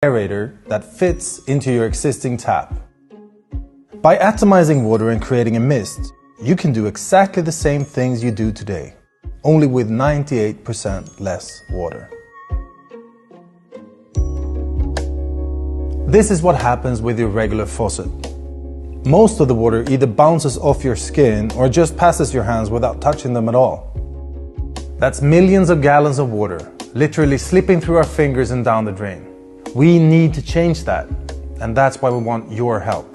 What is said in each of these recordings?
aerator that fits into your existing tap. By atomizing water and creating a mist, you can do exactly the same things you do today, only with 98% less water. This is what happens with your regular faucet. Most of the water either bounces off your skin or just passes your hands without touching them at all. That's millions of gallons of water, literally slipping through our fingers and down the drain. We need to change that, and that's why we want your help.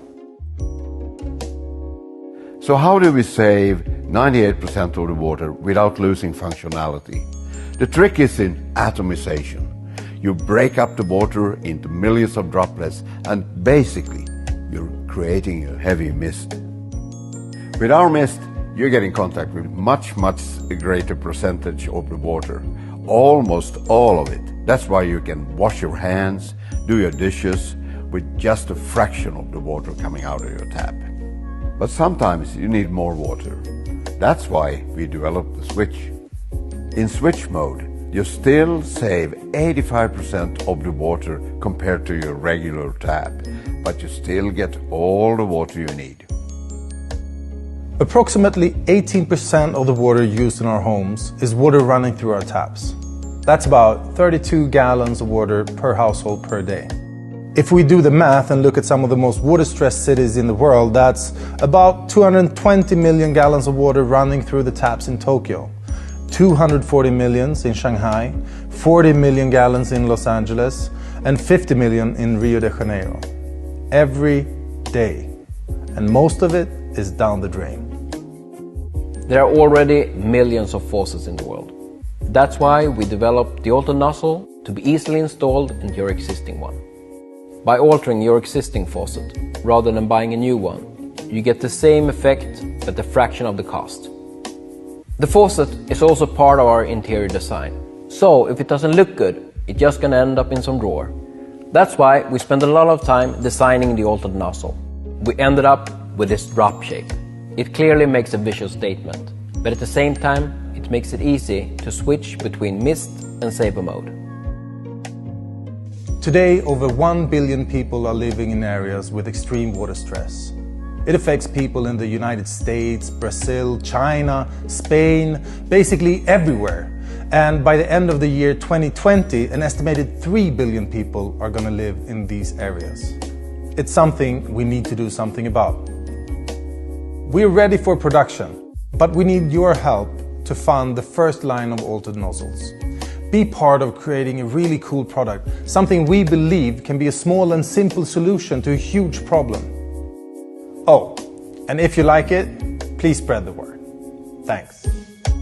So how do we save 98% of the water without losing functionality? The trick is in atomization. You break up the water into millions of droplets and basically you're creating a heavy mist. With our mist, you get in contact with much greater percentage of the water, almost all of it. That's why you can wash your hands, do your dishes with just a fraction of the water coming out of your tap. But sometimes you need more water. That's why we developed the switch. In switch mode, you still save 85% of the water compared to your regular tap, but you still get all the water you need. Approximately 18% of the water used in our homes is water running through our taps. That's about 32 gallons of water per household per day. If we do the math and look at some of the most water-stressed cities in the world, that's about 220 million gallons of water running through the taps in Tokyo, 240 million in Shanghai, 40 million gallons in Los Angeles, and 50 million in Rio de Janeiro. Every day. And most of it is down the drain. There are already millions of faucets in the world. That's why we developed the Alton Nozzle to be easily installed in your existing one. By altering your existing faucet, rather than buying a new one, you get the same effect at a fraction of the cost. The faucet is also part of our interior design. So if it doesn't look good, it's just gonna end up in some drawer. That's why we spent a lot of time designing the Alton Nozzle. We ended up with this drop shape. It clearly makes a visual statement, but at the same time, it makes it easy to switch between mist and saver mode. Today, over 1 billion people are living in areas with extreme water stress. It affects people in the United States, Brazil, China, Spain, basically everywhere. And by the end of the year 2020, an estimated 3 billion people are going to live in these areas. It's something we need to do something about. We're ready for production, but we need your help to fund the first line of Alton Nozzles. Be part of creating a really cool product, something we believe can be a small and simple solution to a huge problem. Oh, and if you like it, please spread the word. Thanks.